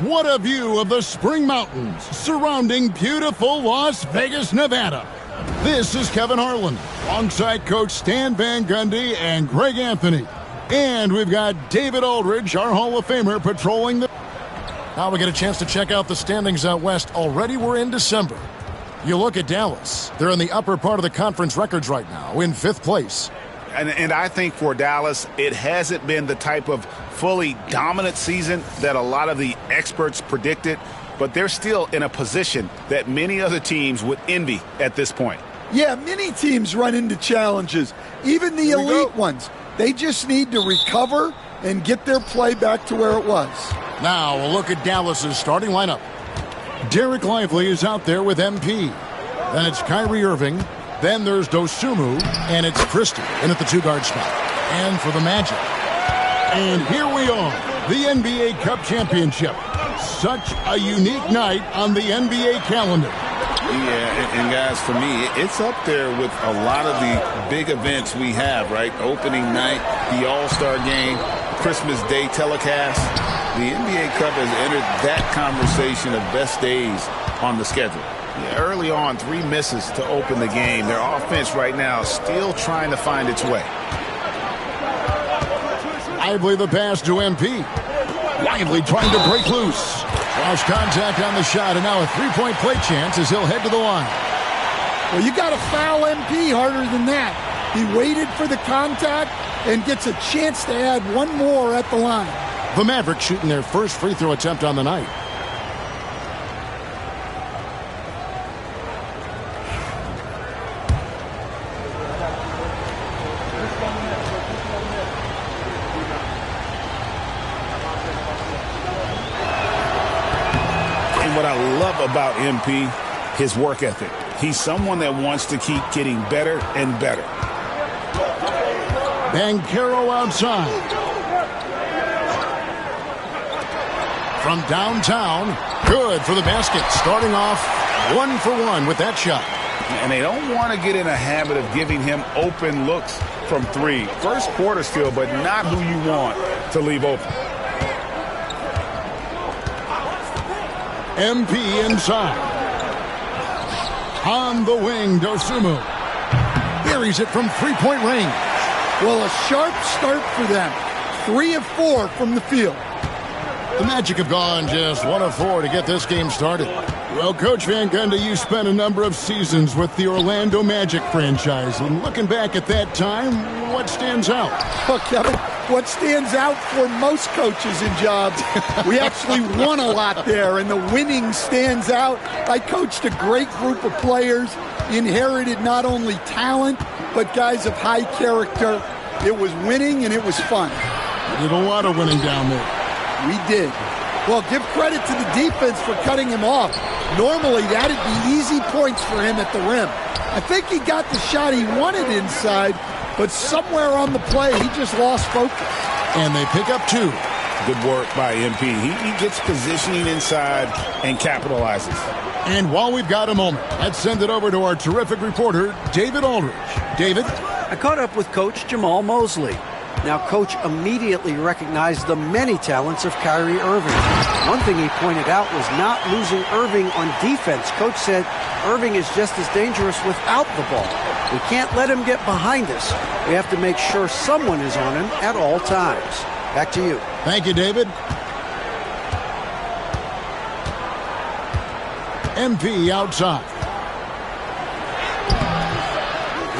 What a view of the Spring Mountains surrounding beautiful Las Vegas, Nevada. This is Kevin Harlan alongside Coach Stan Van Gundy and Greg Anthony. And we've got David Aldridge, our Hall of Famer, patrolling the... Now we get a chance to check out the standings out west. Already we're in December. You look at Dallas. They're in the upper part of the conference records right now, in 5th place. And I think for Dallas, it hasn't been the type of fully dominant season that a lot of the experts predicted, but they're still in a position that many other teams would envy at this point. Yeah, many teams run into challenges, even the elite ones. They just need to recover and get their play back to where it was. Now a look at Dallas's starting lineup. Derek Lively is out there with MP. Then it's Kyrie Irving. Then there's Dosunmu, and it's Christie in at the 2-guard spot. And for the Magic. And here we are, the NBA Cup Championship. Such a unique night on the NBA calendar. Yeah, and guys, for me, it's up there with a lot of the big events we have, right? Opening night, the All-Star Game, Christmas Day telecast. The NBA Cup has entered that conversation of best days on the schedule. Yeah, early on, 3 misses to open the game. Their offense right now still trying to find its way. Lively the pass to MP. Lively trying to break loose. Lost contact on the shot, and now a 3-point play chance as he'll head to the line. Well, you got to foul MP harder than that. He waited for the contact and gets a chance to add one more at the line. The Mavericks shooting their first free throw attempt on the night. What I love about MP, his work ethic. He's someone that wants to keep getting better and better. Banchero outside. From downtown, good for the basket. Starting off 1 for 1 with that shot. And they don't want to get in a habit of giving him open looks from 3. First quarter still, but not who you want to leave open. MP inside. On the wing, Dosunmu. Buries it from 3-point range. Well, a sharp start for them. 3 of 4 from the field. The Magic have gone just 1 of 4 to get this game started. Well, Coach Van Gundy, you spent a number of seasons with the Orlando Magic franchise. And looking back at that time, what stands out? Well, Kevin, what stands out for most coaches in jobs, we actually won a lot there, and the winning stands out. I coached a great group of players, inherited not only talent, but guys of high character. It was winning, and it was fun. You did a lot of winning down there. We did. Well, give credit to the defense for cutting him off. Normally, that'd be easy points for him at the rim. I think he got the shot he wanted inside, but somewhere on the play, he just lost focus. And they pick up 2. Good work by MP. He gets positioning inside and capitalizes. And while we've got a moment, let's send it over to our terrific reporter, David Aldridge. David? I caught up with Coach Jamal Mosley. Now, Coach immediately recognized the many talents of Kyrie Irving. One thing he pointed out was not losing Irving on defense. Coach said Irving is just as dangerous without the ball. We can't let him get behind us. We have to make sure someone is on him at all times. Back to you. Thank you, David. MP outside.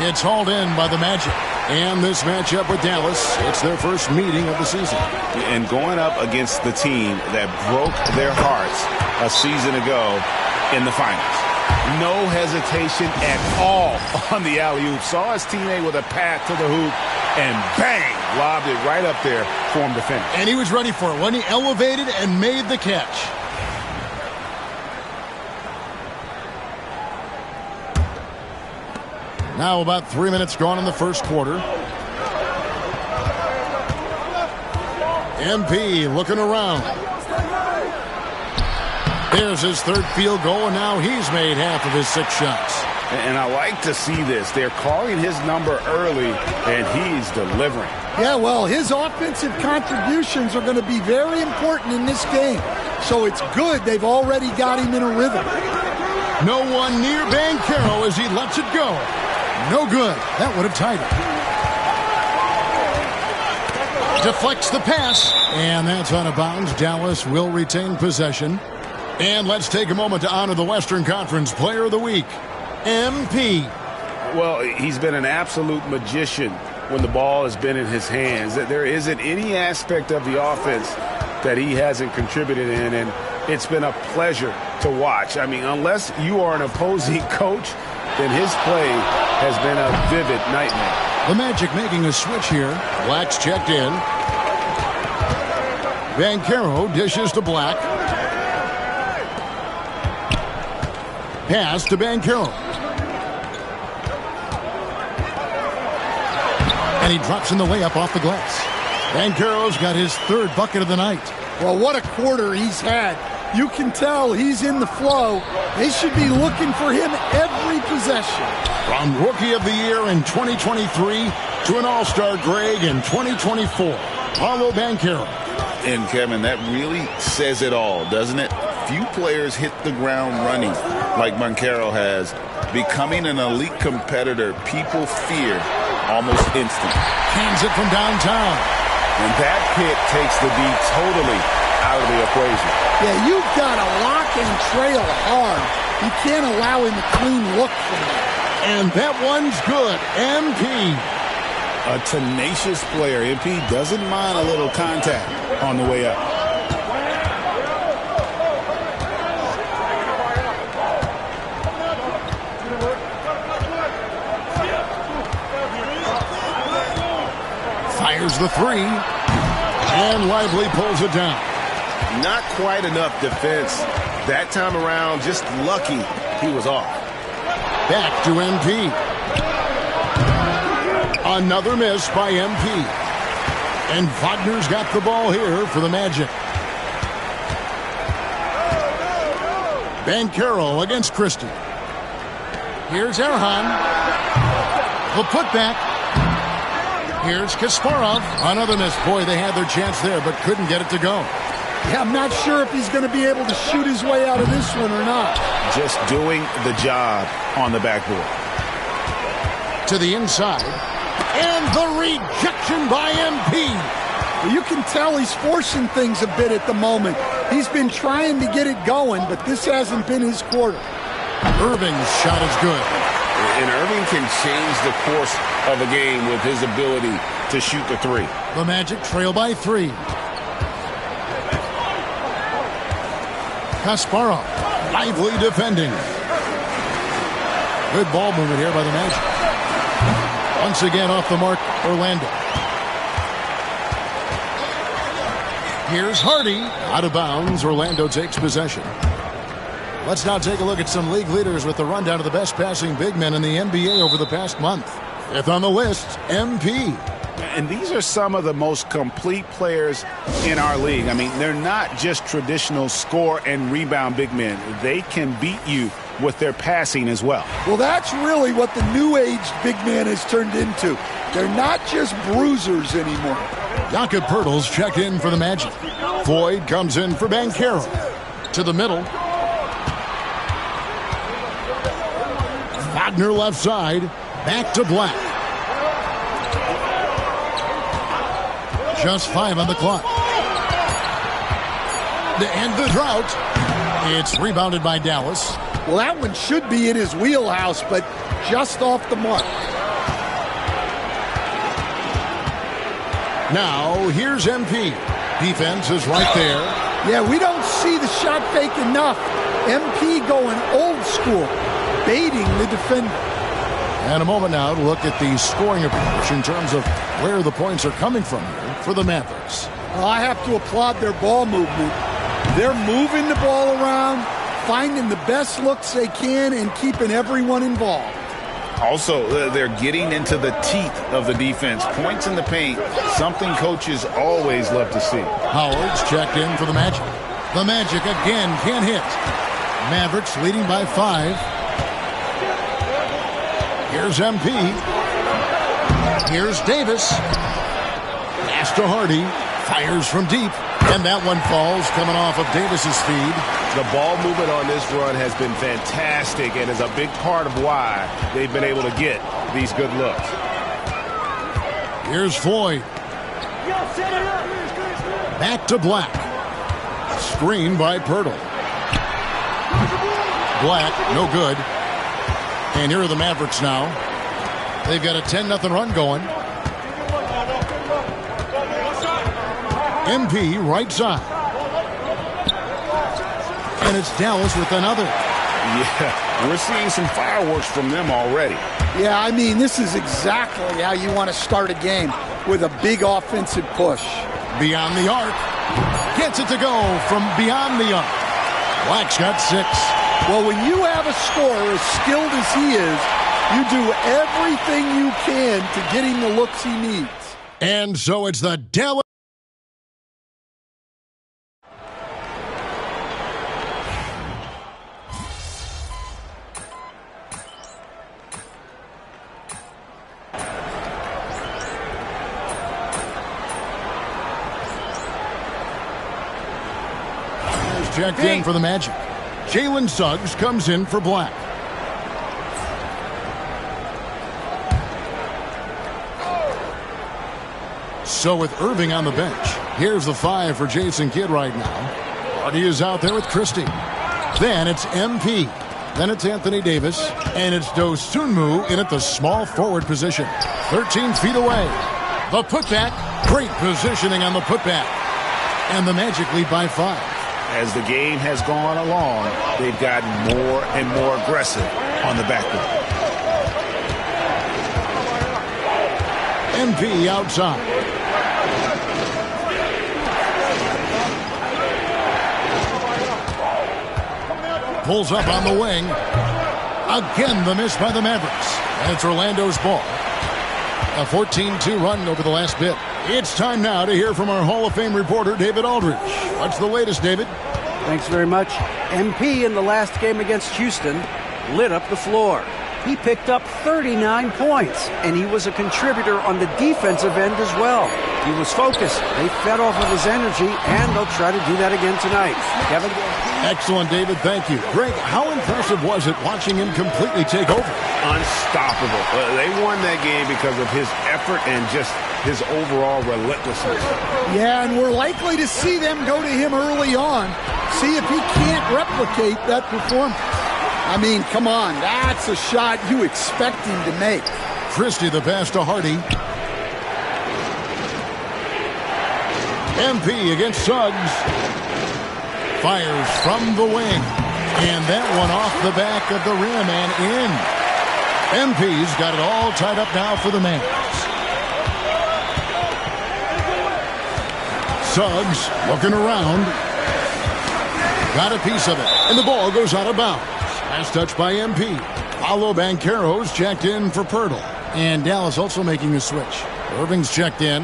It's hauled in by the Magic. And this matchup with Dallas, it's their first meeting of the season. And going up against the team that broke their hearts a season ago in the finals. No hesitation at all on the alley-oop. Saw his teammate with a path to the hoop, and bang, lobbed it right up there for him to finish. And he was ready for it when he elevated and made the catch. Now about 3 minutes gone in the first quarter. MP looking around. There's his 3rd field goal, and now he's made half of his 6 shots. And I like to see this. They're calling his number early, and he's delivering. Yeah, well, his offensive contributions are going to be very important in this game. So it's good they've already got him in a rhythm. No one near Banchero as he lets it go. No good. That would have tied it. Deflects the pass, and that's out of bounds. Dallas will retain possession. And let's take a moment to honor the Western Conference Player of the Week, MP. Well, he's been an absolute magician when the ball has been in his hands. There isn't any aspect of the offense that he hasn't contributed in, and it's been a pleasure to watch. I mean, unless you are an opposing coach, then his play has been a vivid nightmare. The Magic making a switch here. Black's checked in. Banchero dishes to Black. Pass to Banchero. And he drops in the layup off the glass. Banchero's got his third bucket of the night. Well, what a quarter he's had. You can tell he's in the flow. They should be looking for him every possession. From Rookie of the Year in 2023 to an All-Star Greg in 2024, Paolo Banchero. And, Kevin, that really says it all, doesn't it? Few players hit the ground running like Banchero has. Becoming an elite competitor, people fear almost instant. Hands it from downtown. And that pick takes the D totally out of the equation. Yeah, you've got to lock and trail hard. You can't allow him a clean look from that. And that one's good. MP. A tenacious player. MP doesn't mind a little contact on the way up. Fires the three. And Lively pulls it down. Not quite enough defense. That time around, just lucky he was off. Back to MP. Another miss by MP. And Wagner's got the ball here for the Magic. Banchero against Christie. Here's Erhan. The putback. Here's Kasparov. Another miss. Boy, they had their chance there, but couldn't get it to go. Yeah, I'm not sure if he's going to be able to shoot his way out of this one or not. Just doing the job on the backboard. To the inside. And the rejection by MP. Well, you can tell he's forcing things a bit at the moment. He's been trying to get it going, but this hasn't been his quarter. Irving's shot is good. And Irving can change the course of a game with his ability to shoot the three. The Magic trail by 3. Kasparov, lively defending. Good ball movement here by the Magic. Once again off the mark, Orlando. Here's Hardy, out of bounds. Orlando takes possession. Let's now take a look at some league leaders with the rundown of the best passing big men in the NBA over the past month. Fifth on the list, MP. And these are some of the most complete players in our league. I mean, they're not just traditional score and rebound big men. They can beat you with their passing as well. Well, that's really what the new age big man has turned into. They're not just bruisers anymore. Jakob Poeltl's checked in for the Magic. Floyd comes in for Banchero. To the middle. Wagner left side. Back to Black. Just 5 on the clock. To end the drought. It's rebounded by Dallas. Well, that one should be in his wheelhouse, but just off the mark. Now, here's MP. Defense is right there. Yeah, we don't see the shot fake enough. MP going old school, baiting the defender. And a moment now to look at the scoring approach in terms of where the points are coming from here for the Mavericks. Well, I have to applaud their ball movement. They're moving the ball around, finding the best looks they can, and keeping everyone involved. Also, they're getting into the teeth of the defense. Points in the paint, something coaches always love to see. Howard's checked in for the Magic. The Magic again can't hit. Mavericks leading by 5. Here's MP. Here's Davis. Pass to Hardy. Fires from deep. And that one falls coming off of Davis's feed. The ball movement on this run has been fantastic and is a big part of why they've been able to get these good looks. Here's Floyd. Back to Black. Screen by Pirtle. Black, no good. And here are the Mavericks now. They've got a 10-0 run going. MP right side. And it's Dallas with another. Yeah, we're seeing some fireworks from them already. Yeah, I mean, this is exactly how you want to start a game, with a big offensive push. Beyond the arc. Gets it to go from beyond the arc. Black's got 6. Well, when you have a scorer as skilled as he is, you do everything you can to get him the looks he needs. And so it's the Dallas. Checked in for the Magic. Jalen Suggs comes in for Black. So with Irving on the bench, here's the 5 for Jason Kidd right now. Hardy is out there with Christie. Then it's MP. Then it's Anthony Davis. And it's Dosunmu in at the small forward position. 13 feet away. The putback. Great positioning on the putback. And the Magic lead by 5. As the game has gone along, they've gotten more and more aggressive on the backboard. MP outside. Pulls up on the wing. Again, the miss by the Mavericks. And it's Orlando's ball. A 14-2 run over the last bit. It's time now to hear from our Hall of Fame reporter, David Aldridge. What's the latest, David? Thanks very much. MP in the last game against Houston lit up the floor. He picked up 39 points, and he was a contributor on the defensive end as well. He was focused. They fed off of his energy, and they'll try to do that again tonight. Kevin? Excellent, David. Thank you. Greg, how impressive was it watching him completely take over? Unstoppable. They won that game because of his effort and just his overall relentlessness. Yeah, and we're likely to see them go to him early on. See if he can't replicate that performance. I mean, come on. That's a shot you expect him to make. Christie the pass to Hardy. MP against Suggs. Fires from the wing. And that one off the back of the rim and in. MP's got it all tied up now for the Mavs. Suggs looking around. Got a piece of it. And the ball goes out of bounds. Last touch by MP. Paolo Banchero's checked in for Pirtle. And Dallas also making a switch. Irving's checked in.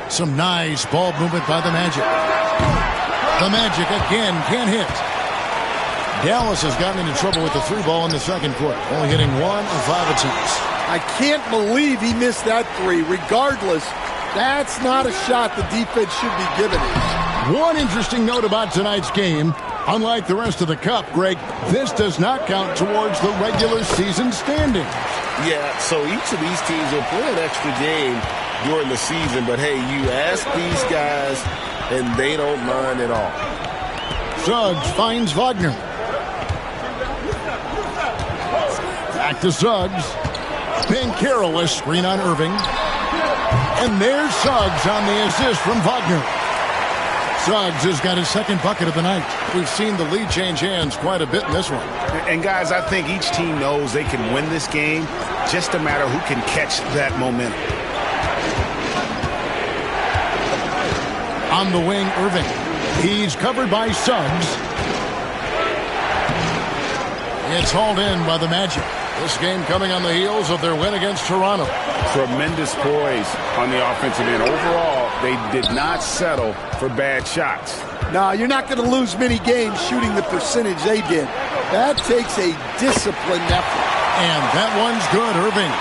Some nice ball movement by the Magic. The Magic again can't hit. Dallas has gotten into trouble with the 3 ball in the second quarter, only hitting 1 of 5 attempts. I can't believe he missed that 3. Regardless, that's not a shot the defense should be giving him. One interesting note about tonight's game, unlike the rest of the Cup, Greg, this does not count towards the regular season standings. Yeah, so each of these teams will play an extra game during the season, but hey, you ask these guys and they don't mind at all. Suggs finds Wagner. Back to Suggs. Banchero, screen on Irving. And there's Suggs on the assist from Wagner. Suggs has got his second bucket of the night. We've seen the lead change hands quite a bit in this one. And guys, I think each team knows they can win this game, just a matter who can catch that momentum. On the wing, Irving. He's covered by Suggs. It's hauled in by the Magic. This game coming on the heels of their win against Toronto. Tremendous poise on the offensive end. Overall, They did not settle for bad shots. No, you're not going to lose many games shooting the percentage they did. That takes a disciplined effort. And that one's good, Irving.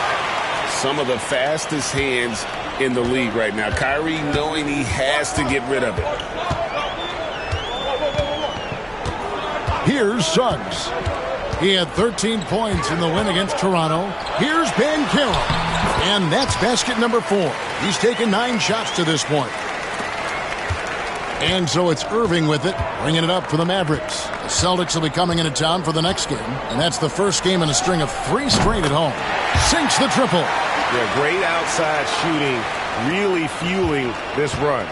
Some of the fastest hands in the league right now. Kyrie knowing he has to get rid of it. Here's Suggs. He had 13 points in the win against Toronto. Here's Banchero. And that's basket number 4. He's taken 9 shots to this point. And so it's Irving with it, bringing it up for the Mavericks. The Celtics will be coming into town for the next game, and that's the first game in a string of 3 straight at home. Sinks the triple. Yeah, great outside shooting, really fueling this run.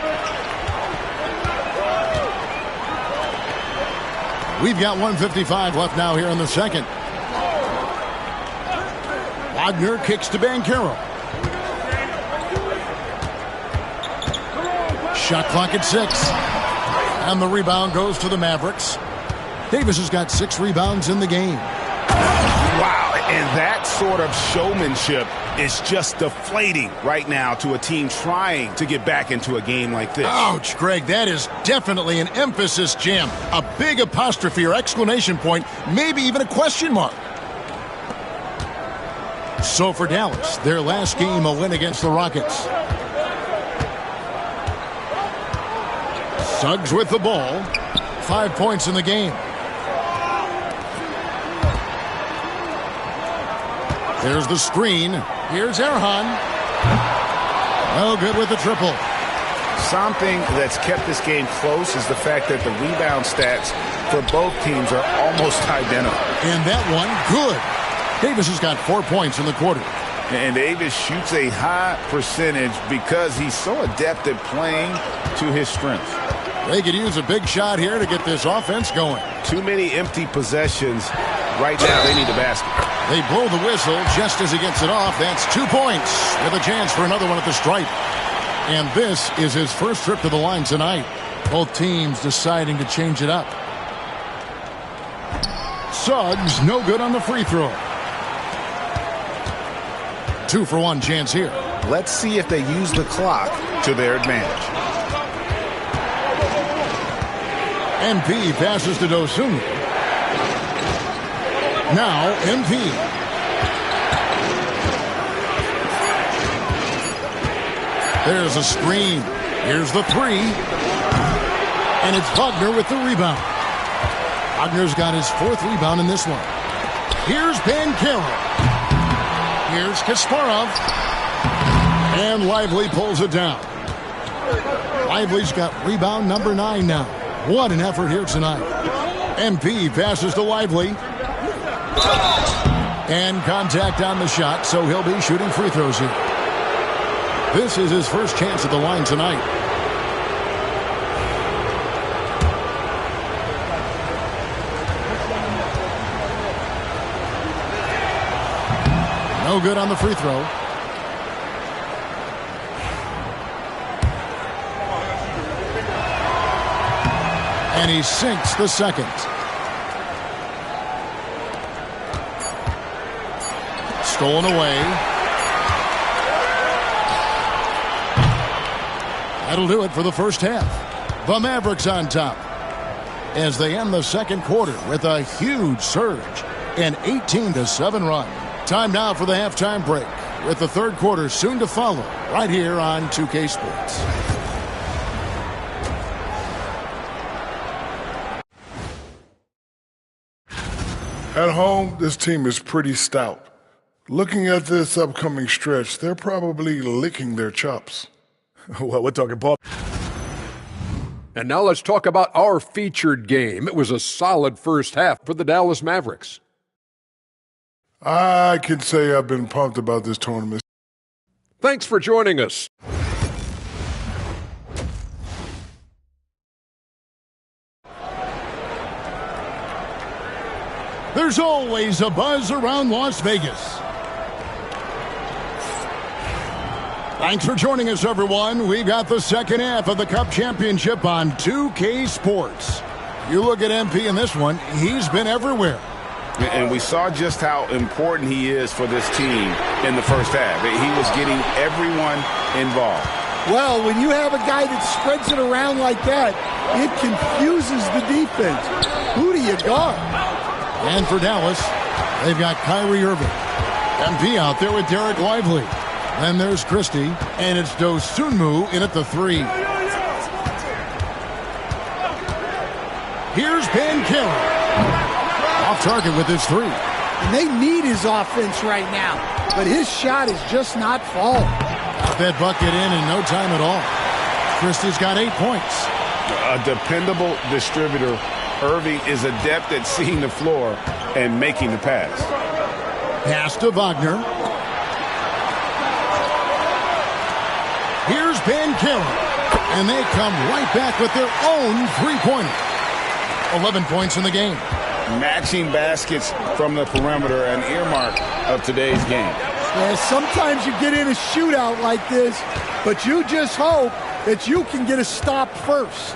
We've got 1:55 left now here in the second. Wagner kicks to Banchero. Shot clock at 6. And the rebound goes to the Mavericks. Davis has got 6 rebounds in the game. Wow, and that sort of showmanship is just deflating right now to a team trying to get back into a game like this. Ouch, Greg, that is definitely an emphasis jam. A big apostrophe or exclamation point, maybe even a question mark. So for Dallas, their last game, a win against the Rockets. Suggs with the ball. 5 points in the game. There's the screen. Here's Erhan. No good with the triple. Something that's kept this game close is the fact that the rebound stats for both teams are almost identical. And that one, good. Davis has got 4 points in the quarter. And Davis shoots a high percentage because he's so adept at playing to his strengths. They could use a big shot here to get this offense going. Too many empty possessions. Right now, they need a basket. They blow the whistle just as he gets it off. That's 2 points with a chance for another one at the stripe. And this is his first trip to the line tonight. Both teams deciding to change it up. Suggs, no good on the free throw. 2-for-1 chance here. Let's see if they use the clock to their advantage. MP passes to Dosunmu. Now MP. There's a screen. Here's the 3. And it's Wagner with the rebound. Wagner's got his 4th rebound in this one. Here's Banchero. Here's Kasparov. And Lively pulls it down. Lively's got rebound number 9 now. What an effort here tonight. MP passes to Lively. And contact on the shot, so he'll be shooting free throws here. This is his first chance at the line tonight. No good on the free throw. And he sinks the second. Stolen away. That'll do it for the first half. The Mavericks on top as they end the second quarter with a huge surge, an 18-7 run. Time now for the halftime break, with the third quarter soon to follow right here on 2K Sports. At home, this team is pretty stout. Looking at this upcoming stretch, they're probably licking their chops. Well, we're talking Bob. And now let's talk about our featured game. It was a solid first half for the Dallas Mavericks. I can say I've been pumped about this tournament. Thanks for joining us. There's always a buzz around Las Vegas. Thanks for joining us, everyone. We've got the second half of the Cup Championship on 2K Sports. You look at MP in this one, he's been everywhere. And we saw just how important he is for this team in the first half. He was getting everyone involved. Well, when you have a guy that spreads it around like that, it confuses the defense. Who do you guard? And for Dallas, they've got Kyrie Irving. MP out there with Derek Lively. Then there's Christie, and it's Dosunmu in at the 3. Here's Banchero. Off target with his 3. And they need his offense right now, but his shot is just not falling. Got that bucket in no time at all. Christie's got 8 points. A dependable distributor. Irving is adept at seeing the floor and making the pass. Pass to Wagner. Here's Banchero. And they come right back with their own three-pointer. 11 points in the game. Matching baskets from the perimeter, an earmark of today's game. Yeah, sometimes you get in a shootout like this, but you just hope that you can get a stop first.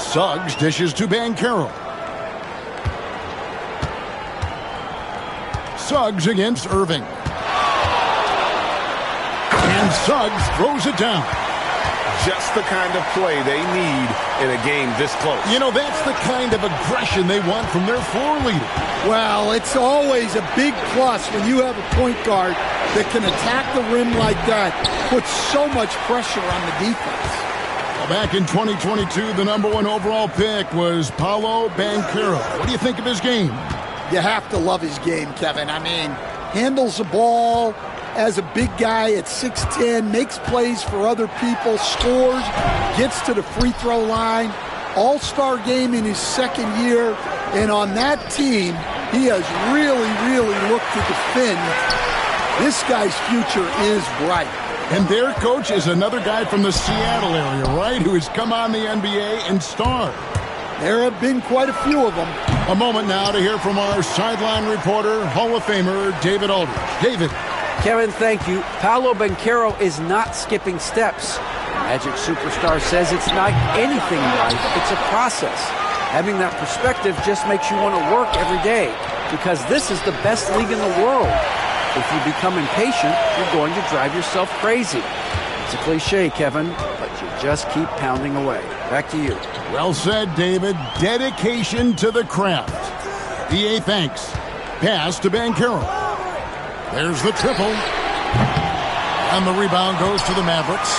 Suggs dishes to Banchero. Suggs against Irving. And Suggs throws it down. Just the kind of play they need in a game this close. You know, that's the kind of aggression they want from their floor leader. Well, it's always a big plus when you have a point guard that can attack the rim like that, puts so much pressure on the defense. Well, back in 2022, the #1 overall pick was Paolo Banchero. What do you think of his game? You have to love his game, Kevin. I mean, handles the ball as a big guy at 6'10", makes plays for other people, scores, gets to the free throw line. All-star game in his second year, and on that team, he has really, really looked to defend. This guy's future is bright. And their coach is another guy from the Seattle area, right, who has come on the NBA and starred. There have been quite a few of them. A moment now to hear from our sideline reporter, Hall of Famer David Aldridge. David. Kevin, thank you. Paolo Banchero is not skipping steps. Magic Superstar says it's not anything in life, it's a process. Having that perspective just makes you want to work every day because this is the best league in the world. If you become impatient, you're going to drive yourself crazy. It's a cliche, Kevin, but you just keep pounding away. Back to you. Well said, David. Dedication to the craft. EA thanks. Pass to Banchero. There's the triple. And the rebound goes to the Mavericks.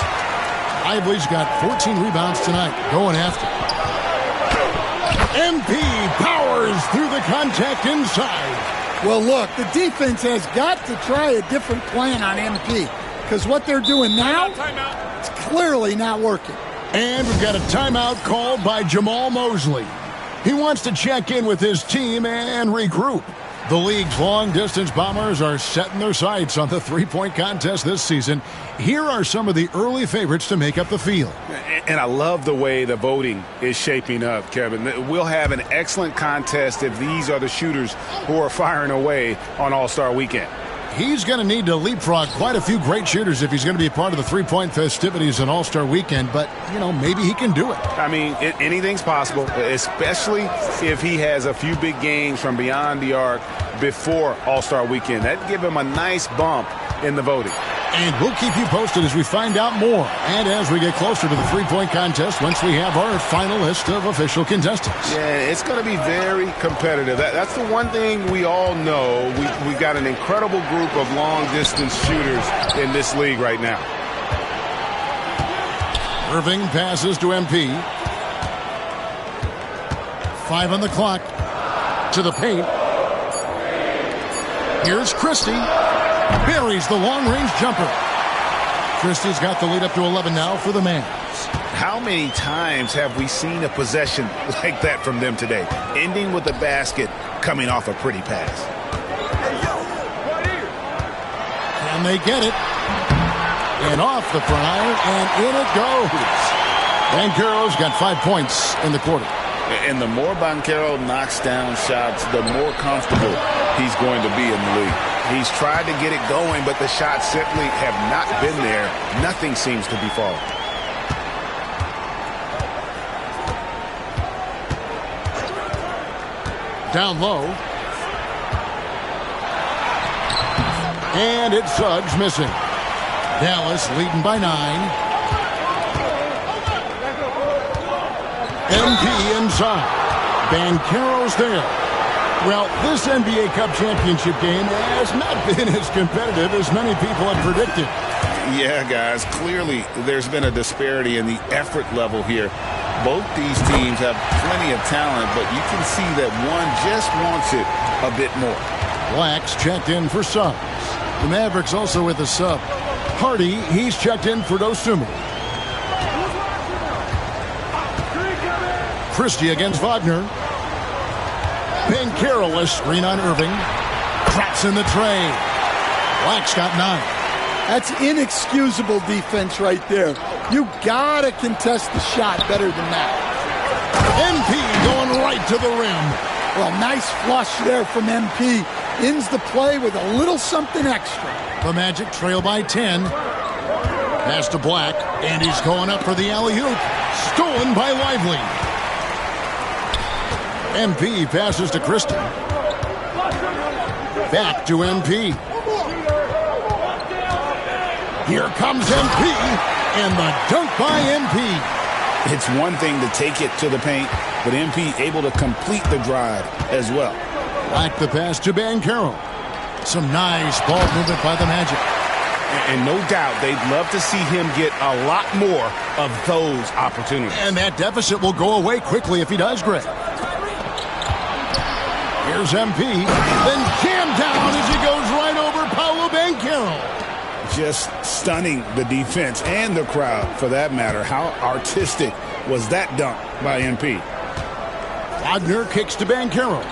Lively's got 14 rebounds tonight. Going after. MP powers through the contact inside. Well, look, the defense has got to try a different plan on MP because what they're doing now, it's clearly not working. And we've got a timeout called by Jamahl Mosley. He wants to check in with his team and regroup. The league's long-distance Bombers are setting their sights on the three-point contest this season. Here are some of the early favorites to make up the field. And I love the way the voting is shaping up, Kevin. We'll have an excellent contest if these are the shooters who are firing away on All-Star Weekend. He's going to need to leapfrog quite a few great shooters if he's going to be a part of the three-point festivities on All-Star Weekend, but, you know, maybe he can do it. I mean, anything's possible, especially if he has a few big games from beyond the arc before All-Star Weekend. That'd give him a nice bump in the voting. And we'll keep you posted as we find out more and as we get closer to the three-point contest once we have our final list of official contestants. Yeah, it's going to be very competitive. That's the one thing we all know. We've got an incredible group of long-distance shooters in this league right now. Irving passes to MP. 5 on the clock. To the paint. Here's Christie. Buries the long-range jumper. Christie's got the lead up to 11 now for the Mavs. How many times have we seen a possession like that from them today? Ending with a basket, coming off a pretty pass. And they get it. And off the front iron, and in it goes. Banchero's got 5 points in the quarter. And the more Banchero knocks down shots, the more comfortable he's going to be in the league. He's tried to get it going, but the shots simply have not been there. Nothing seems to be falling. Down low. And it's Suggs missing. Dallas leading by 9. MP inside. Banchero's there. Well, this NBA Cup championship game has not been as competitive as many people had predicted. Yeah, guys, clearly there's been a disparity in the effort level here. Both these teams have plenty of talent, but you can see that one just wants it a bit more. Black's checked in for subs. The Mavericks also with a sub. Hardy, he's checked in for Dosunmu. Christie against Wagner. Banchero, a screen on Irving. Drops in the tray. Black's got 9. That's inexcusable defense right there. You gotta contest the shot better than that. MP going right to the rim. Well, nice flush there from MP. Ends the play with a little something extra. The Magic trail by 10. Pass to Black, and he's going up for the alley-oop. Stolen by Lively. MP passes to Christie. Back to MP. Here comes MP, and the dunk by MP. It's one thing to take it to the paint, but MP able to complete the drive as well. Back the pass to Banchero. Some nice ball movement by the Magic. And no doubt they'd love to see him get a lot more of those opportunities. And that deficit will go away quickly if he does, Greg. Here's MP, then jammed down as he goes right over Paolo Banchero. Just stunning the defense and the crowd, for that matter. How artistic was that dunk by MP? Wagner kicks to Banchero.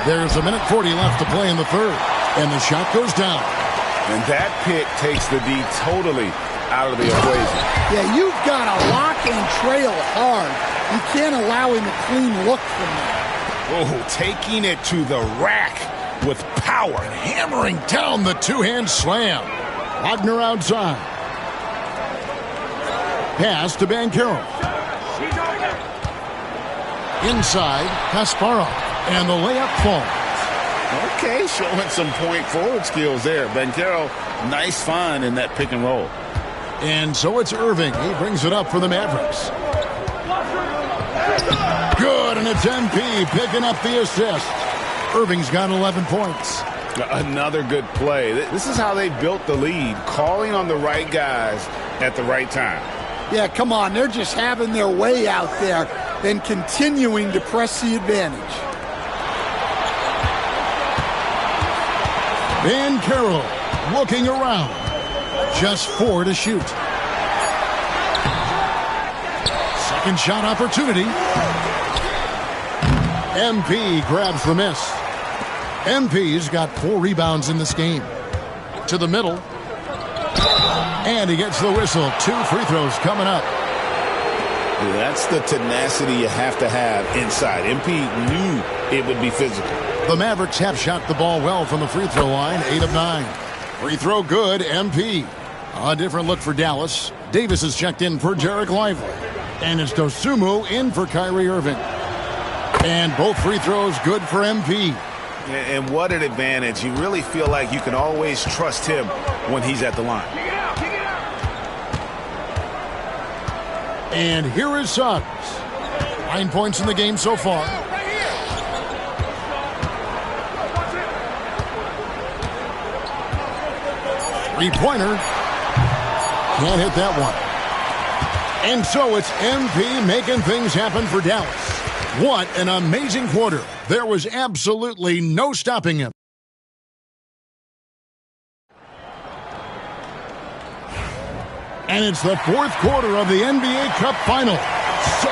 There's 1:40 left to play in the third, and the shot goes down. And that pick takes the D totally out of the equation. Yeah, you've got to lock and trail hard. You can't allow him a clean look from that. Oh, taking it to the rack with power. Hammering down the two-hand slam. Wagner outside. Pass to Banchero. Inside, Kasparov. And the layup falls. Okay, showing some point forward skills there. Banchero, nice find in that pick and roll. And so it's Irving. He brings it up for the Mavericks. Good, and it's MP picking up the assist. Irving's got 11 points. Another good play. This is how they built the lead, calling on the right guys at the right time. Yeah, come on. They're just having their way out there and continuing to press the advantage. Banchero looking around. Just 4 to shoot. Second shot opportunity. MP grabs the miss. MP's got 4 rebounds in this game. To the middle. And he gets the whistle. 2 free throws coming up. That's the tenacity you have to have inside. MP knew it would be physical. The Mavericks have shot the ball well from the free throw line, 8 of 9. Free throw good, MP. A different look for Dallas. Davis is checked in for Jarek Lively. And it's Dosunmu in for Kyrie Irving. And both free throws good for MP. And what an advantage. You really feel like you can always trust him when he's at the line. And here is Suggs. 9 points in the game so far. Three-pointer. Can't hit that one. And so it's MP making things happen for Dallas. What an amazing quarter. There was absolutely no stopping him. And it's the 4th quarter of the NBA Cup Final. So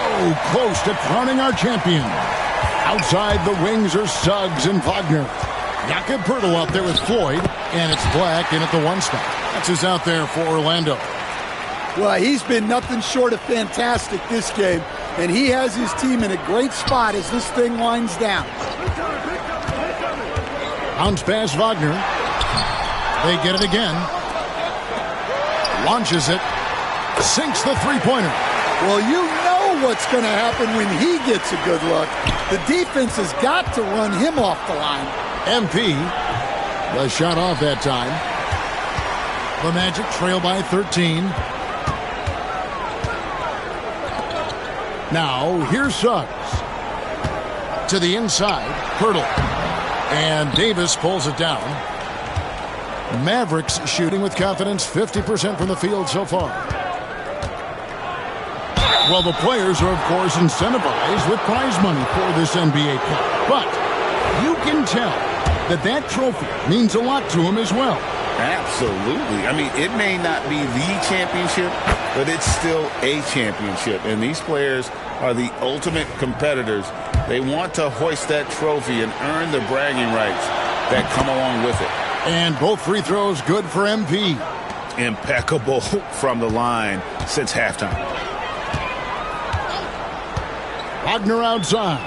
close to crowning our champion. Outside the wings are Suggs and Wagner. Jakob Poeltl out there with Floyd. And it's Black in at the 1 spot. That's who's out there for Orlando. Well, he's been nothing short of fantastic this game. And he has his team in a great spot as this thing winds down. Bounce pass Wagner. They get it again. Launches it. Sinks the three-pointer. Well, you know what's going to happen when he gets a good look. The defense has got to run him off the line. MP The shot off that time. The Magic trail by 13. Now, here's Suggs. To the inside, Poeltl. And Davis pulls it down. Mavericks shooting with confidence, 50% from the field so far. Well, the players are, of course, incentivized with prize money for this NBA Cup. But you can tell that trophy means a lot to them as well. Absolutely. I mean, it may not be the championship, but it's still a championship. And these players are the ultimate competitors. They want to hoist that trophy and earn the bragging rights that come along with it. And both free throws good for MP. Impeccable from the line since halftime. Wagner outside.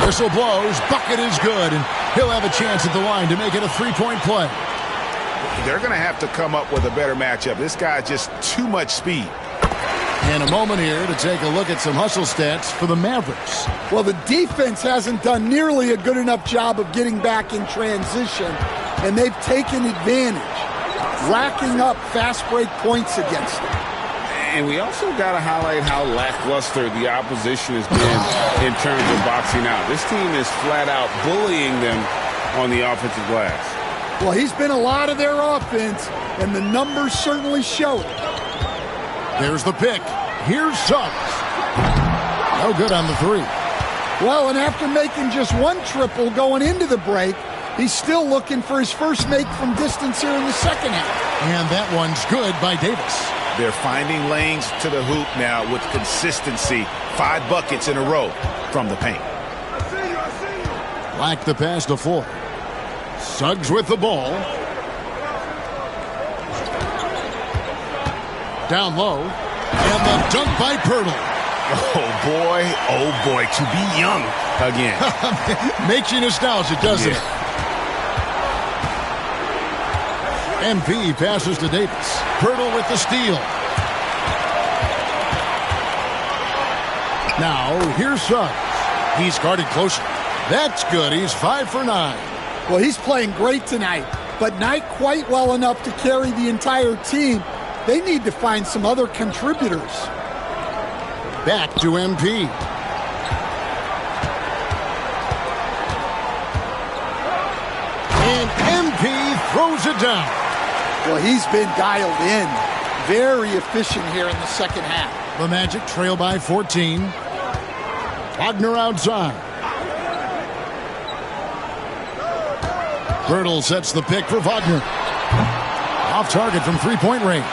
Whistle blows. Bucket is good. And he'll have a chance at the line to make it a three-point play. They're going to have to come up with a better matchup. This guy just too much speed. And a moment here to take a look at some hustle stats for the Mavericks. Well, the defense hasn't done nearly a good enough job of getting back in transition, and they've taken advantage, racking up fast break points against them. And we also got to highlight how lackluster the opposition has been in terms of boxing out. This team is flat out bullying them on the offensive glass. Well, he's been a lot of their offense, and the numbers certainly show it. There's the pick. Here's Suggs. No good on the three. Well, and after making just one triple going into the break, he's still looking for his first make from distance here in the second half. And that one's good by Davis. They're finding lanes to the hoop now with consistency. 5 buckets in a row from the paint. Like the pass to Floyd. Suggs with the ball. Down low. And the dunk by Poeltl. Oh boy, to be young again. Makes you nostalgic, doesn't it? MP passes to Davis. Poeltl with the steal. Now, here's Suggs. He's guarded closer. That's good. He's 5 for 9. Well, he's playing great tonight, but not quite well enough to carry the entire team. They need to find some other contributors. Back to MP. And MP throws it down. Well, he's been dialed in. Very efficient here in the second half. The Magic trail by 14. Wagner outside. Poeltl sets the pick for Wagner. Off target from three-point range.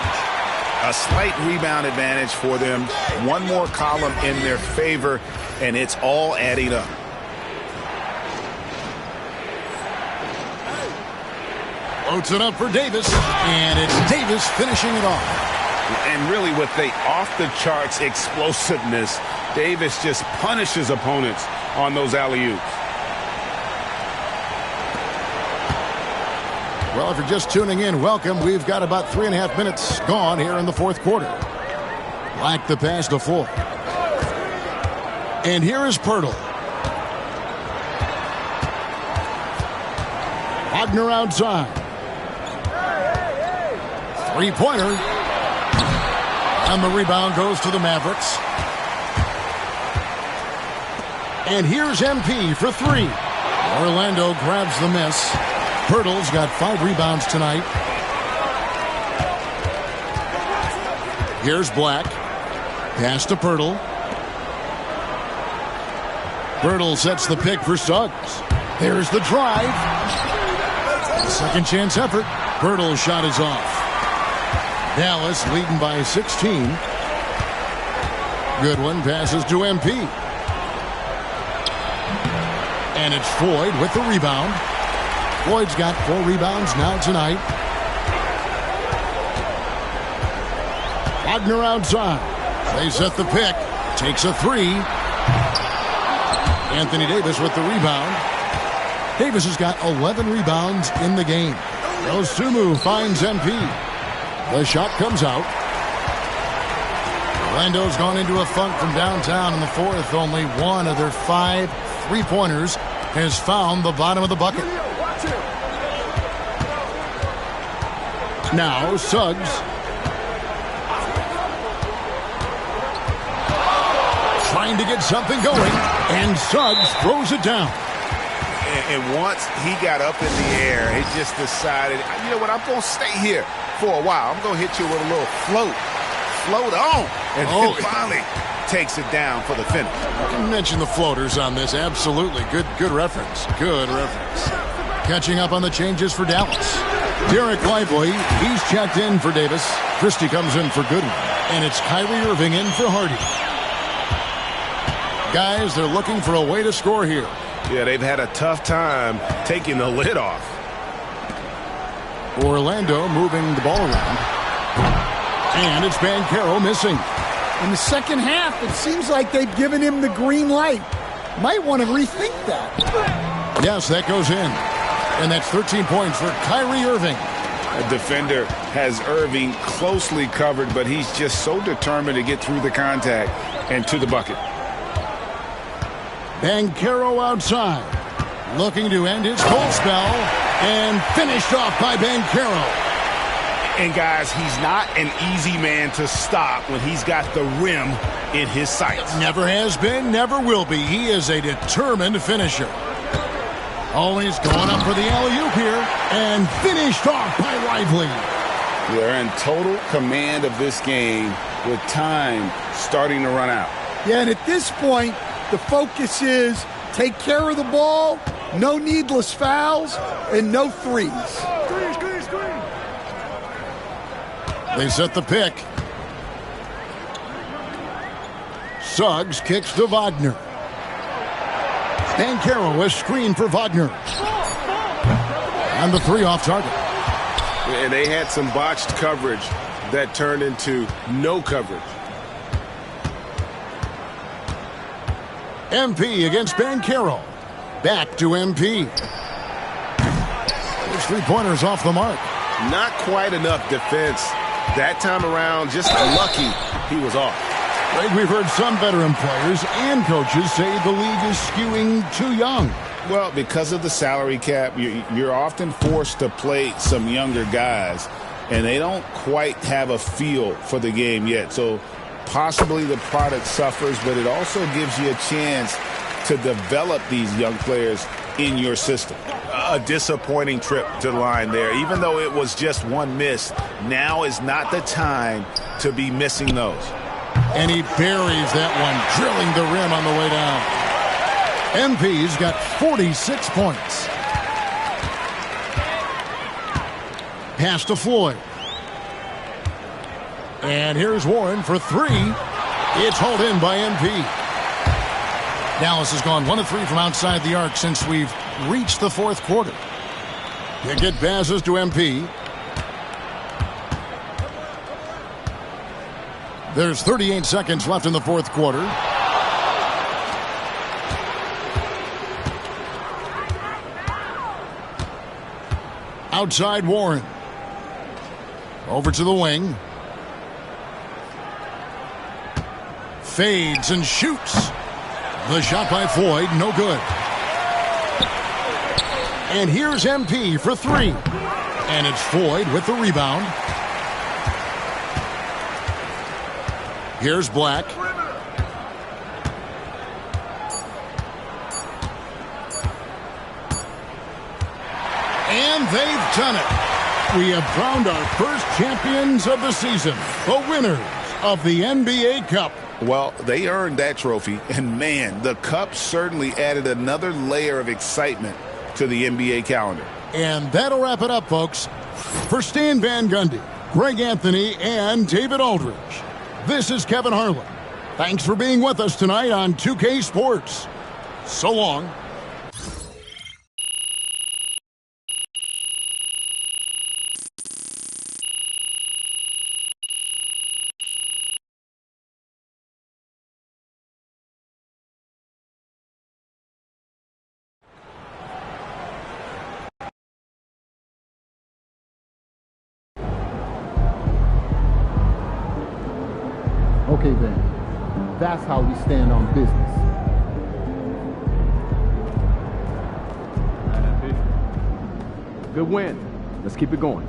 A slight rebound advantage for them. One more column in their favor, and it's all adding up. Floats it up for Davis, and it's Davis finishing it off. And really with the off-the-charts explosiveness, Davis just punishes opponents on those alley-oops. Well, if you're just tuning in, welcome. We've got about 3.5 minutes gone here in the fourth quarter. Like the pass to Floyd. And here is Poeltl. Wagner outside. Three-pointer. And the rebound goes to the Mavericks. And here's MP for 3. Orlando grabs the miss. Poeltl's got 5 rebounds tonight. Here's Black. Pass to Poeltl. Poeltl sets the pick for Suggs. There's the drive. Second chance effort. Poeltl's shot is off. Dallas leading by 16. Goodwin passes to MP. And it's Floyd with the rebound. Floyd's got 4 rebounds now tonight. Wagner outside. They set the pick. Takes a 3. Anthony Davis with the rebound. Davis has got 11 rebounds in the game. Dosunmu finds MP. The shot comes out. Orlando's gone into a funk from downtown in the fourth. Only 1 of their 5 three-pointers has found the bottom of the bucket. Now Suggs. Trying to get something going, and Suggs throws it down. And once he got up in the air, he just decided, you know what, I'm going to stay here for a while. I'm going to hit you with a little float. Float on. And then finally takes it down for the finish. You mentioned the floaters on this. Absolutely. Good reference. Good reference. Catching up on the changes for Dallas. Derek Lively, he's checked in for Davis. Christie comes in for Goodwin. And it's Kyrie Irving in for Hardy. Guys, they're looking for a way to score here. Yeah, they've had a tough time taking the lid off. Orlando moving the ball around. And it's Banchero missing. In the second half, it seems like they've given him the green light. Might want to rethink that. Yes, that goes in. And that's 13 points for Kyrie Irving. A defender has Irving closely covered, but he's just so determined to get through the contact and to the bucket. Banchero outside, looking to end his cold spell, and finished off by Banchero. And guys, he's not an easy man to stop when he's got the rim in his sights. Never has been, never will be. He is a determined finisher. Always going up for the alley-oop here, and finished off by Lively. They're in total command of this game with time starting to run out. Yeah, and at this point, the focus is take care of the ball, no needless fouls, and no threes. They set the pick. Suggs kicks to Wagner. Banchero is screened for Wagner. And the three off target. And they had some botched coverage that turned into no coverage. MP against Banchero. Back to MP. His three-pointers off the mark. Not quite enough defense. That time around, just lucky he was off. Greg, we've heard some veteran players and coaches say the league is skewing too young. Well, because of the salary cap, you're often forced to play some younger guys, and they don't quite have a feel for the game yet. So possibly the product suffers, but it also gives you a chance to develop these young players in your system. A disappointing trip to the line there. Even though it was just one miss, now is not the time to be missing those. And he buries that one, drilling the rim on the way down. MP's got 46 points. Pass to Floyd. And here's Warren for three. It's hauled in by MP. Dallas has gone 1 of 3 from outside the arc since we've reached the fourth quarter. Pickett passes to MP. There's 38 seconds left in the fourth quarter. Outside Warren. Over to the wing. Fades and shoots. The shot by Floyd, no good. And here's MP for three. And it's Floyd with the rebound. Here's Black. And they've done it. We have crowned our first champions of the season, the winners of the NBA Cup. Well, they earned that trophy, and man, the Cup certainly added another layer of excitement to the NBA calendar. And that'll wrap it up, folks. For Stan Van Gundy, Greg Anthony, and David Aldridge, this is Kevin Harlan. Thanks for being with us tonight on 2K Sports. So long. Okay then, that's how we stand on business. Good win. Let's keep it going.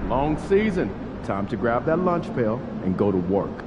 Long season. Time to grab that lunch pail and go to work.